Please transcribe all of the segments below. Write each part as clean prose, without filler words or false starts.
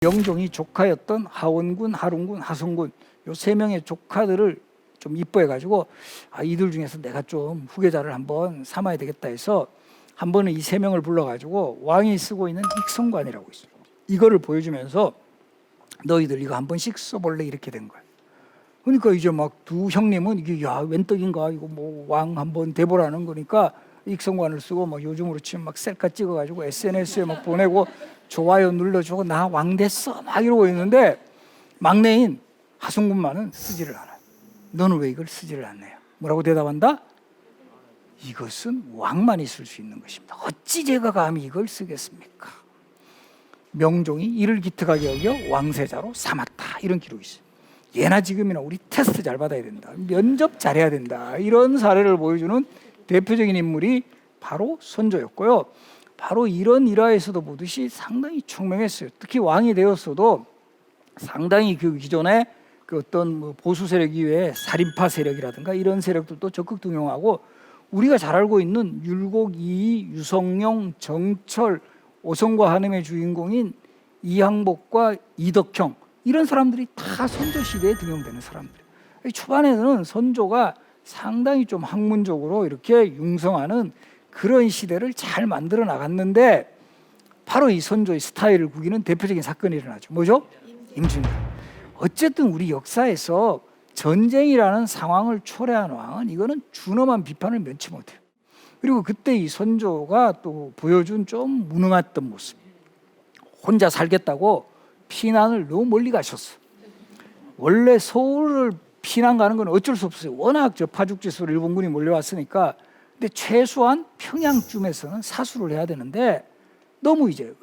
영종이 조카였던 하원군, 하룬군, 하성군 요 세 명의 조카들을 좀 이뻐해가지고 이들 중에서 내가 좀 후계자를 한번 삼아야 되겠다 해서 한 번은 이 세 명을 불러가지고 왕이 쓰고 있는 익성관이라고 있어요. 이거를 보여주면서 너희들 이거 한 번씩 써볼래 이렇게 된 거예요. 그러니까 이제 막 두 형님은 이게 웬 떡인가 이거 뭐 왕 한번 대보라는 거니까 익성관을 쓰고 막 요즘으로 치면 막 셀카 찍어가지고 SNS에 막 보내고 좋아요 눌러주고 나 왕 됐어 막 이러고 있는데 막내인 하성군만은 쓰지를 않아요. 너는 왜 이걸 쓰지를 않네요? 뭐라고 대답한다? 이것은 왕만이 쓸 수 있는 것입니다. 어찌 제가 감히 이걸 쓰겠습니까? 명종이 이를 기특하게 여겨 왕세자로 삼았다 이런 기록이 있어요. 예나 지금이나 우리 테스트 잘 받아야 된다, 면접 잘해야 된다, 이런 사례를 보여주는 대표적인 인물이 바로 선조였고요. 바로 이런 일화에서도 보듯이 상당히 총명했어요. 특히 왕이 되었어도 상당히 그 기존에 그 어떤 뭐 보수 세력 이외에 살인파 세력이라든가 이런 세력들도 적극 등용하고, 우리가 잘 알고 있는 율곡, 이이, 유성룡, 정철, 오성과 한음의 주인공인 이항복과 이덕형, 이런 사람들이 다 선조 시대에 등용되는 사람들이에요. 초반에는 선조가 상당히 좀 학문적으로 이렇게 융성하는 그런 시대를 잘 만들어 나갔는데, 바로 이 선조의 스타일을 구기는 대표적인 사건이 일어나죠. 뭐죠? 임진왜란. 어쨌든 우리 역사에서 전쟁이라는 상황을 초래한 왕은 이거는 준엄한 비판을 면치 못해요. 그리고 그때 이 선조가 또 보여준 좀 무능했던 모습, 혼자 살겠다고 피난을 너무 멀리 가셨어. 원래 서울을 피난 가는 건 어쩔 수 없어요. 워낙 저 파죽지수로 일본군이 몰려왔으니까. 근데 최소한 평양쯤에서는 사수를 해야 되는데 너무 이제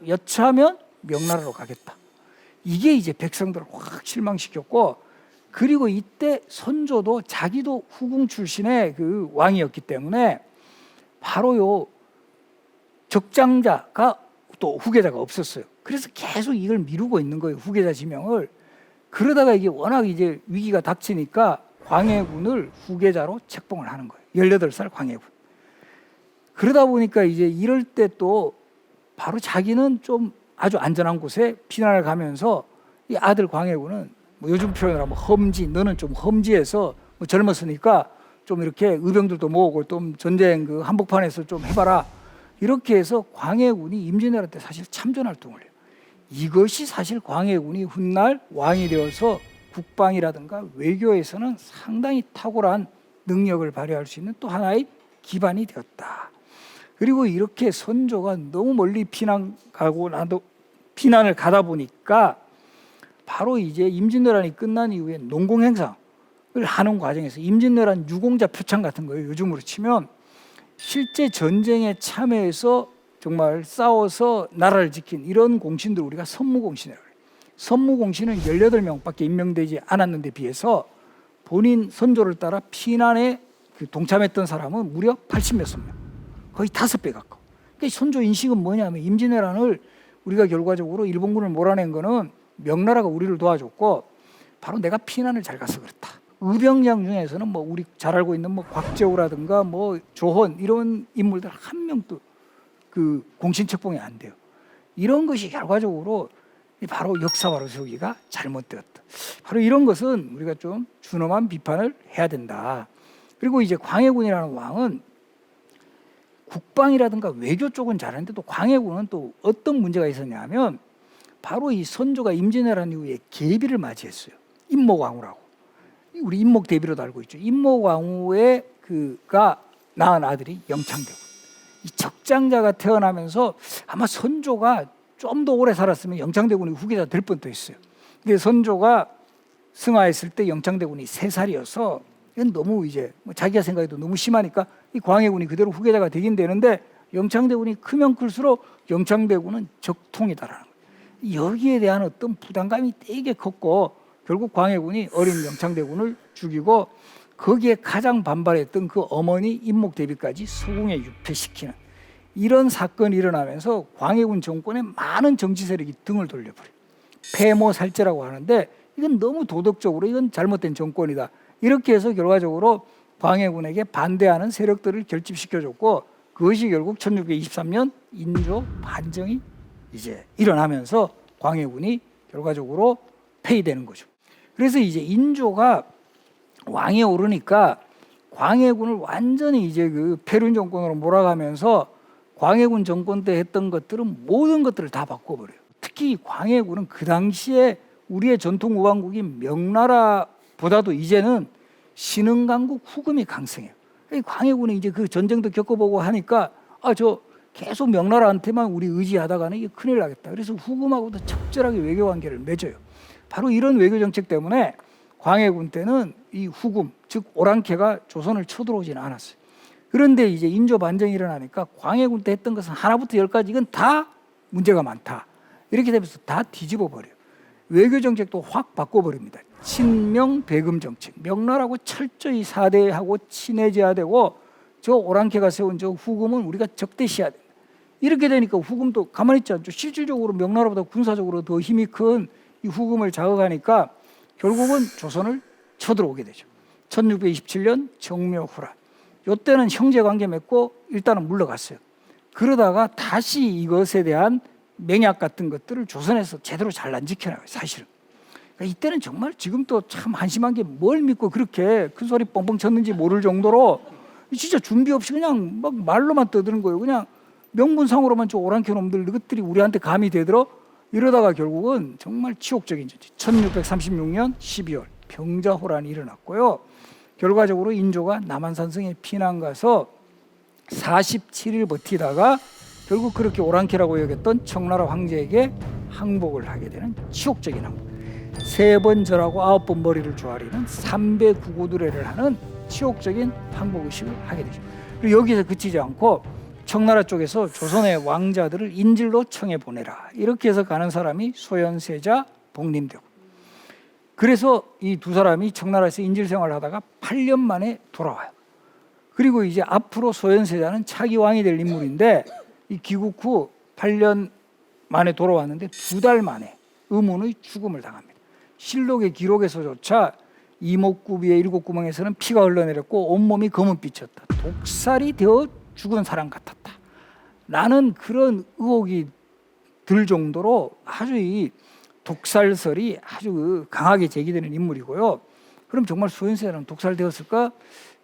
여차하면 명나라로 가겠다. 이게 이제 백성들을 확 실망시켰고, 그리고 이때 선조도 자기도 후궁 출신의 그 왕이었기 때문에 바로 요 적장자가 또 후계자가 없었어요. 그래서 계속 이걸 미루고 있는 거예요, 후계자 지명을. 그러다가 이게 워낙 이제 위기가 닥치니까 광해군을 후계자로 책봉을 하는 거예요. 18살 광해군. 그러다 보니까 이제 이럴 때 또 바로 자기는 좀 아주 안전한 곳에 피난을 가면서 이 아들 광해군은 뭐 요즘 표현으로 하면 험지, 너는 좀 험지에서 뭐 젊었으니까 좀 이렇게 의병들도 모으고 좀 전쟁 그 한복판에서 좀 해봐라. 이렇게 해서 광해군이 임진왜란 때 사실 참전 활동을 해요. 이것이 사실 광해군이 훗날 왕이 되어서 국방이라든가 외교에서는 상당히 탁월한 능력을 발휘할 수 있는 또 하나의 기반이 되었다. 그리고 이렇게 선조가 너무 멀리 피난을 가다 보니까 바로 이제 임진왜란이 끝난 이후에 농공행상을 하는 과정에서 임진왜란 유공자 표창 같은 거예요. 요즘으로 치면 실제 전쟁에 참여해서 정말 싸워서 나라를 지킨 이런 공신들 우리가 선무공신이라고 해요. 선무공신은 18명밖에 임명되지 않았는데 비해서 본인 선조를 따라 피난에 동참했던 사람은 무려 80몇 명, 거의 5배 가까워. 그러니까 선조 인식은 뭐냐면 임진왜란을 우리가 결과적으로 일본군을 몰아낸 거는 명나라가 우리를 도와줬고 바로 내가 피난을 잘 가서 그렇다. 의병장 중에서는 뭐 우리 잘 알고 있는 뭐 곽재우라든가 뭐 조헌 이런 인물들 한 명도 그 공신 책봉이 안 돼요. 이런 것이 결과적으로 바로 역사바로 세우기가 잘못되었다. 바로 이런 것은 우리가 좀 준엄한 비판을 해야 된다. 그리고 이제 광해군이라는 왕은 국방이라든가 외교 쪽은 잘하는데 또 광해군은 또 어떤 문제가 있었냐면 바로 이 선조가 임진왜란 이후에 계비를 맞이했어요. 임모광우라고. 우리 임목대비로도 알고 있죠. 임모광우의 그가 낳은 아들이 영창대군. 이 적장자가 태어나면서 아마 선조가 좀 더 오래 살았으면 영창대군이 후계자 될 뻔도 했어요. 근데 선조가 승하했을 때 영창대군이 3살이어서 이건 너무 이제 자기가 생각해도 너무 심하니까 이 광해군이 그대로 후계자가 되긴 되는데 영창대군이 크면 클수록 영창대군은 적통이다라는 거예요. 여기에 대한 어떤 부담감이 되게 컸고 결국 광해군이 어린 영창대군을 죽이고 거기에 가장 반발했던 그 어머니 임목대비까지 서궁에 유폐시키는 이런 사건이 일어나면서 광해군 정권에 많은 정치 세력이 등을 돌려버려요. 폐모살제라고 하는데 이건 너무 도덕적으로 이건 잘못된 정권이다. 이렇게 해서 결과적으로 광해군에게 반대하는 세력들을 결집시켜줬고 그것이 결국 1623년 인조 반정이 이제 일어나면서 광해군이 결과적으로 폐위되는 거죠. 그래서 이제 인조가 왕에 오르니까 광해군을 완전히 이제 그 패륜 정권으로 몰아가면서 광해군 정권 때 했던 것들은 모든 것들을 다 바꿔버려요. 특히 광해군은 그 당시에 우리의 전통 우방국인 명나라보다도 이제는 신흥강국 후금이 강성해요. 광해군이 이제 그 전쟁도 겪어보고 하니까 저 계속 명나라한테만 우리 의지하다가는 이게 큰일 나겠다. 그래서 후금하고도 적절하게 외교 관계를 맺어요. 바로 이런 외교 정책 때문에 광해군 때는 이 후금, 즉 오랑캐가 조선을 쳐들어오지는 않았어요. 그런데 이제 인조 반정이 일어나니까 광해군 때 했던 것은 하나부터 열까지 이건 다 문제가 많다. 이렇게 되면서 다 뒤집어 버려요. 외교 정책도 확 바꿔버립니다. 친명 배금 정책. 명나라하고 철저히 사대하고 친해져야 되고 저 오랑캐가 세운 저 후금은 우리가 적대시해야 된다. 이렇게 되니까 후금도 가만히 있지 않죠. 실질적으로 명나라보다 군사적으로 더 힘이 큰 이 후금을 자극하니까 결국은 조선을 쳐들어오게 되죠. 1627년 정묘후란. 이때는 형제관계 맺고 일단은 물러갔어요. 그러다가 다시 이것에 대한 맹약 같은 것들을 조선에서 제대로 잘 안 지켜나가요. 사실은. 그러니까 이때는 정말 지금도 참 한심한 게 뭘 믿고 그렇게 큰 소리 뻥뻥 쳤는지 모를 정도로 진짜 준비 없이 그냥 막 말로만 떠드는 거예요. 그냥 명분상으로만 저 오랑캐 놈들 이것들이 우리한테 감이 되들어 이러다가 결국은 정말 치욕적인 전쟁. 1636년 12월 병자호란이 일어났고요. 결과적으로 인조가 남한산성에 피난 가서 47일 버티다가 결국 그렇게 오랑캐라고 여겼던 청나라 황제에게 항복을 하게 되는 치욕적인 항복. 3번 절하고 9번 머리를 조아리는 3배 구고두례를 하는 치욕적인 항복의식을 하게 되죠. 그리고 여기서 그치지 않고 청나라 쪽에서 조선의 왕자들을 인질로 청해 보내라. 이렇게 해서 가는 사람이 소현세자, 복림대군. 그래서 이 두 사람이 청나라에서 인질 생활을 하다가 8년 만에 돌아와요. 그리고 이제 앞으로 소현세자는 차기 왕이 될 인물인데 이 귀국 후 8년 만에 돌아왔는데 2달 만에 의문의 죽음을 당합니다. 실록의 기록에서조차 이목구비의 7구멍에서는 피가 흘러내렸고 온몸이 검은빛이었다. 독살이 되어 죽은 사람 같았다. 라는 그런 의혹이 들 정도로 아주 이 독살설이 아주 강하게 제기되는 인물이고요. 그럼 정말 소현세자는 독살되었을까?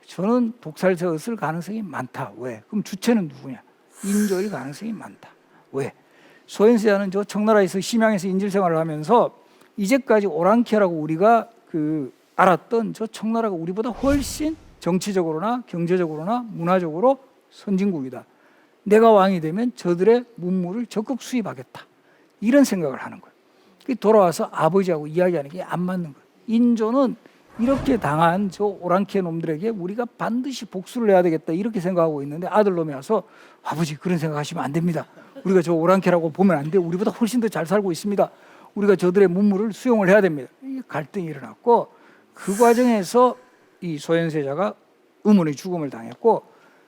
저는 독살되었을 가능성이 많다. 왜? 그럼 주체는 누구냐? 인조일 가능성이 많다. 왜? 소현세자는 저 청나라에서 심양에서 인질 생활을 하면서 이제까지 오랑캐라고 우리가 알았던 저 청나라가 우리보다 훨씬 정치적으로나 경제적으로나 문화적으로 선진국이다. 내가 왕이 되면 저들의 문물을 적극 수입하겠다. 이런 생각을 하는 거예요. 돌아와서 아버지하고 이야기하는 게 안 맞는 거예요. 인조는 이렇게 당한 저 오랑캐 놈들에게 우리가 반드시 복수를 해야 되겠다 이렇게 생각하고 있는데 아들놈이 와서 아버지 그런 생각하시면 안 됩니다. 우리가 저 오랑캐라고 보면 안 돼요. 우리보다 훨씬 더 잘 살고 있습니다. 우리가 저들의 문물을 수용을 해야 됩니다. 갈등이 일어났고 그 과정에서 이 소현세자가 의문의 죽음을 당했고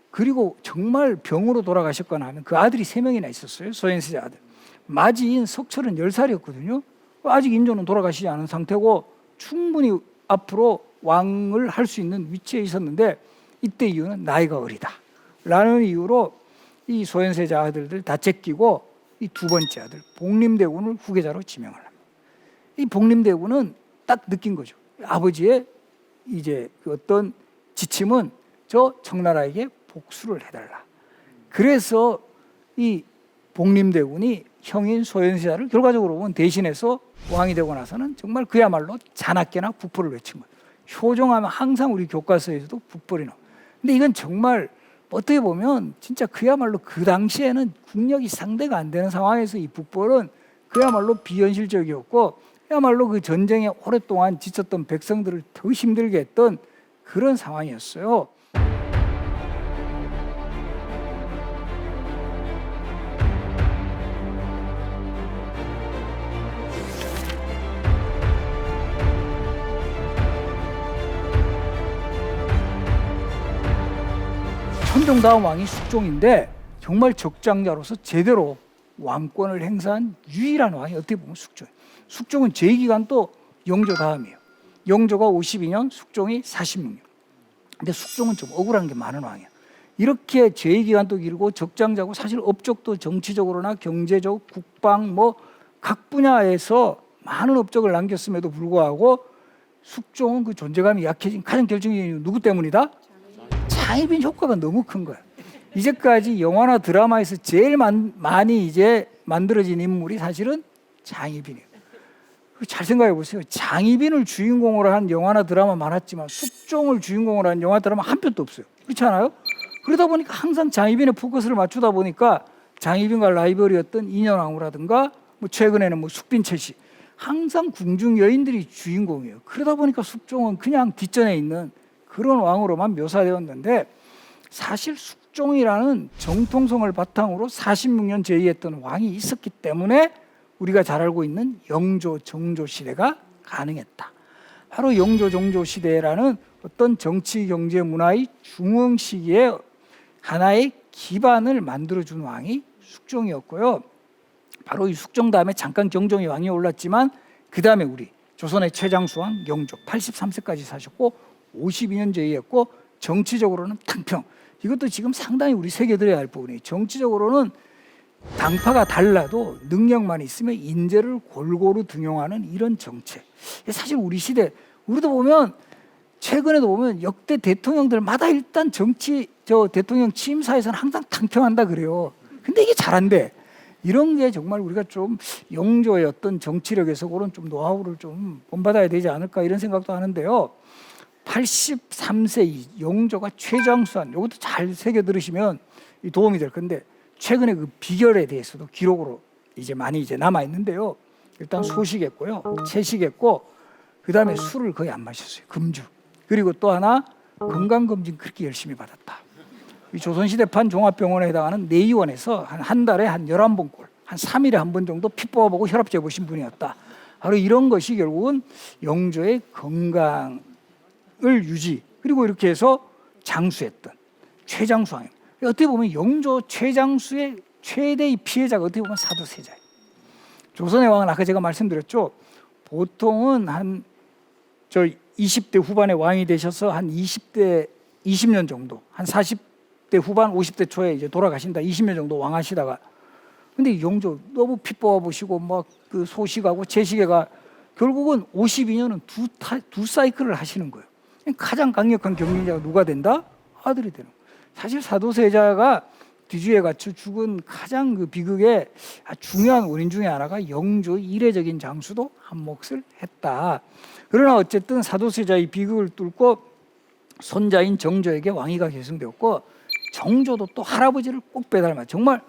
그리고 정말 병으로 돌아가셨거나 하면 그 아들이 3명이나 있었어요. 소현세자 아들. 마지인 석철은 10살이었거든요. 아직 인조는 돌아가시지 않은 상태고 충분히 앞으로 왕을 할 수 있는 위치에 있었는데 이때 이유는 나이가 어리다 라는 이유로 이 소현세자 아들들 다 제끼고 이 2번째 아들 복림대군을 후계자로 지명을 합니다. 이 복림대군은 딱 느낀 거죠. 아버지의 이제 그 어떤 지침은 저 청나라에게 복수를 해달라. 그래서 이 복림대군이 형인 소현세자를 결과적으로 보면 대신해서 왕이 되고 나서는 정말 그야말로 자나깨나 국보를 외친 거예요. 효종하면 항상 우리 교과서에서도 국보리 나와요. 근데 이건 정말 어떻게 보면 진짜 그야말로 그 당시에는 국력이 상대가 안 되는 상황에서 이 북벌은 그야말로 비현실적이었고 그야말로 그 전쟁에 오랫동안 지쳤던 백성들을 더 힘들게 했던 그런 상황이었어요. 천종 다음 왕이 숙종인데 정말 적장자로서 제대로 왕권을 행사한 유일한 왕이 어떻게 보면 숙종이에요. 숙종은 재기간도 영조 다음이에요. 영조가 52년, 숙종이 46년. 근데 숙종은 좀 억울한 게 많은 왕이에요. 이렇게 재기간도 길고 적장자고 사실 업적도 정치적으로나 경제적, 국방 각 분야에서 많은 업적을 남겼음에도 불구하고 숙종은 그 존재감이 약해진 가장 결정적인 이유 누구 때문이다? 장희빈 효과가 너무 큰 거야. 이제까지 영화나 드라마에서 제일 많이 이제 만들어진 인물이 사실은 장희빈이에요. 잘 생각해 보세요. 장희빈을 주인공으로 한 영화나 드라마 많았지만 숙종을 주인공으로 한 영화 드라마 한 편도 없어요. 그렇지 않아요? 그러다 보니까 항상 장희빈의 포커스를 맞추다 보니까 장희빈과 라이벌이었던 인현왕후라든가 뭐 최근에는 뭐 숙빈채 씨 항상 궁중 여인들이 주인공이에요. 그러다 보니까 숙종은 그냥 뒷전에 있는 그런 왕으로만 묘사되었는데 사실 숙종이라는 정통성을 바탕으로 46년 제위했던 왕이 있었기 때문에 우리가 잘 알고 있는 영조, 정조 시대가 가능했다. 바로 영조, 정조 시대라는 어떤 정치, 경제, 문화의 중흥 시기에 하나의 기반을 만들어준 왕이 숙종이었고요. 바로 이 숙종 다음에 잠깐 경종의 왕이 올랐지만 그 다음에 우리 조선의 최장수왕 영조 83세까지 사셨고 52년 제위했고 정치적으로는 탕평. 이것도 지금 상당히 우리 새겨들어야 할 부분이에요. 정치적으로는 당파가 달라도 능력만 있으면 인재를 골고루 등용하는 이런 정책. 사실 우리 시대 우리도 보면 최근에도 보면 역대 대통령들마다 일단 대통령 취임사에서는 항상 탕평한다 그래요. 근데 이게 잘 안 돼. 이런 게 정말 우리가 좀 영조의 어떤 정치력에서 그런 좀 노하우를 좀 본받아야 되지 않을까 이런 생각도 하는데요. 83세 이 영조가 최장수한 이것도 잘 새겨 들으시면 도움이 될 건데 최근에 그 비결에 대해서도 기록으로 이제 많이 이제 남아 있는데요. 일단 소식했고요, 채식했고 그 다음에 술을 거의 안 마셨어요. 금주. 그리고 또 하나 건강검진 그렇게 열심히 받았다. 이 조선시대판 종합병원에 해당하는 내의원에서 한 달에 한 11번꼴, 한 3일에 한 번 정도 피 뽑아보고 혈압 재보신 분이었다. 바로 이런 것이 결국은 영조의 건강을 유지 그리고 이렇게 해서 장수했던 최장수왕입니다. 어떻게 보면 영조 최장수의 최대의 피해자가 어떻게 보면 사도세자예요. 조선의 왕은 아까 제가 말씀드렸죠. 보통은 한 20대 후반에 왕이 되셔서 한 20년 정도, 한 40대 후반, 50대 초에 이제 돌아가신다. 20년 정도 왕하시다가 근데 영조 너무 피 뽑아보시고 막 그 소식하고 채식애가 결국은 52년은 두 사이클을 하시는 거예요. 가장 강력한 경쟁자가 누가 된다? 아들이 되는 거예요. 사실 사도세자가 뒤주에 갇혀 죽은 가장 그 비극의 중요한 원인 중에 하나가 영조의 이례적인 장수도 한 몫을 했다. 그러나 어쨌든 사도세자의 비극을 뚫고 손자인 정조에게 왕위가 계승되었고 정조도 또 할아버지를 꼭 빼닮아 정말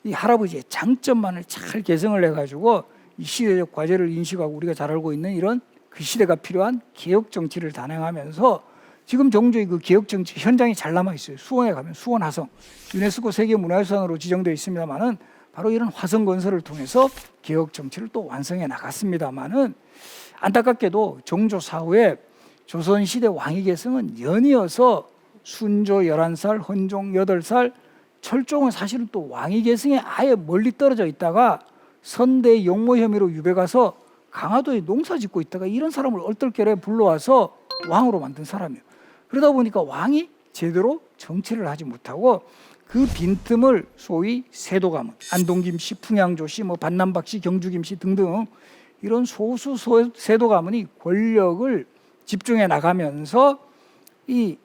이 할아버지의 장점만을 잘 개성을 해가지고 이 시대적 과제를 인식하고 우리가 잘 알고 있는 이런 그 시대가 필요한 개혁 정치를 단행하면서 지금 정조의 그 개혁 정치 현장이 잘 남아 있어요. 수원에 가면 수원 화성 유네스코 세계 문화유산으로 지정되어 있습니다만은 바로 이런 화성 건설을 통해서 개혁 정치를 또 완성해 나갔습니다만은 안타깝게도 정조 사후에 조선시대 왕위 계승은 연이어서 순조 11살, 헌종 8살, 철종은 사실은 또 왕위 계승에 아예 멀리 떨어져 있다가 선대 용모 혐의로 유배 가서 강화도에 농사 짓고 있다가 이런 사람을 얼떨결에 불러와서 왕으로 만든 사람이에요. 그러다 보니까 왕이 제대로 정치를 하지 못하고 그 빈틈을 소위 세도 가문, 안동김씨, 풍양조씨, 뭐 반남박씨, 경주김씨 등등 이런 소수 세도 가문이 권력을 집중해 나가면서 이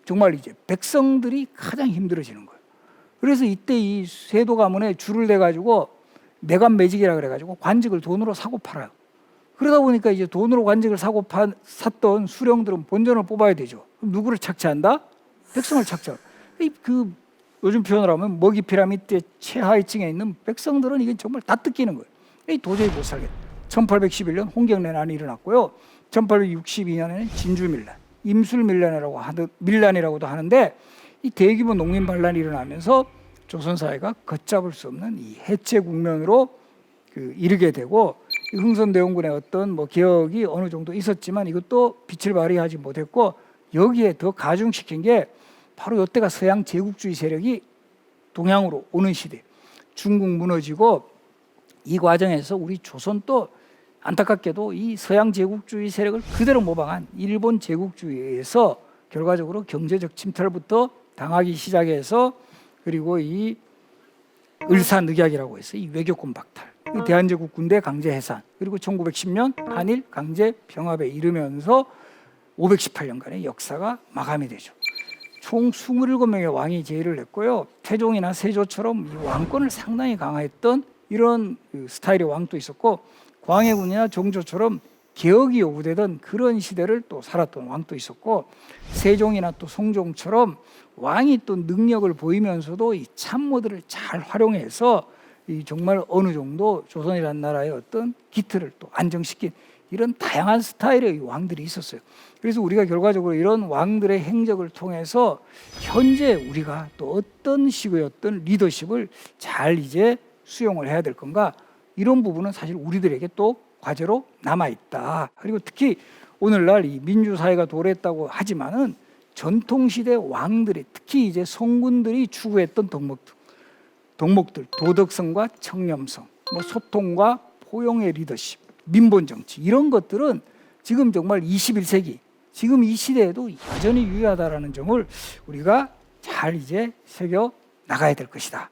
정말 이제 백성들이 가장 힘들어지는 거예요. 그래서 이때 이 세도 가문에 줄을 대 가지고 내관 매직이라 그래 가지고 관직을 돈으로 사고 팔아요. 그러다 보니까 이제 돈으로 관직을 샀던 수령들은 본전을 뽑아야 되죠. 그럼 누구를 착취한다? 백성을 착취한다. 그 요즘 표현을 하면 먹이 피라미드 최하위층에 있는 백성들은 이게 정말 다 뜯기는 거예요. 도저히 못 살겠다. 1811년 홍경래난이 일어났고요. 1862년에는 진주밀란, 밀란이라고도 하는데 이 대규모 농민 반란이 일어나면서 조선 사회가 걷잡을 수 없는 이 해체 국면으로 이르게 되고 흥선대원군의 어떤 뭐 개혁이 어느 정도 있었지만 이것도 빛을 발휘하지 못했고 여기에 더 가중시킨 게 바로 이때가 서양 제국주의 세력이 동양으로 오는 시대. 중국 무너지고 이 과정에서 우리 조선도 안타깝게도 이 서양 제국주의 세력을 그대로 모방한 일본 제국주의에서 결과적으로 경제적 침탈부터 당하기 시작해서 그리고 이 을사늑약이라고 해서 이 외교권 박탈 대한제국 군대 강제 해산, 그리고 1910년 한일 강제 병합에 이르면서 518년간의 역사가 마감이 되죠. 총 27명의 왕이 제의를 했고요. 태종이나 세조처럼 이 왕권을 상당히 강화했던 이런 스타일의 왕도 있었고, 광해군이나 정조처럼 개혁이 요구되던 그런 시대를 또 살았던 왕도 있었고, 세종이나 또 성종처럼 왕이 또 능력을 보이면서도 이 참모들을 잘 활용해서 이 정말 어느 정도 조선이라는 나라의 어떤 기틀을 또 안정시킨 이런 다양한 스타일의 왕들이 있었어요. 그래서 우리가 결과적으로 이런 왕들의 행적을 통해서 현재 우리가 또 어떤 식의 어떤 리더십을 잘 이제 수용을 해야 될 건가, 이런 부분은 사실 우리들에게 또 과제로 남아있다. 그리고 특히 오늘날 이 민주사회가 도래했다고 하지만은 전통시대 왕들이, 특히 이제 성군들이 추구했던 덕목들, 도덕성과 청렴성, 소통과 포용의 리더십, 민본정치, 이런 것들은 지금 정말 21세기 지금 이 시대에도 여전히 유효하다라는 점을 우리가 잘 이제 새겨 나가야 될 것이다.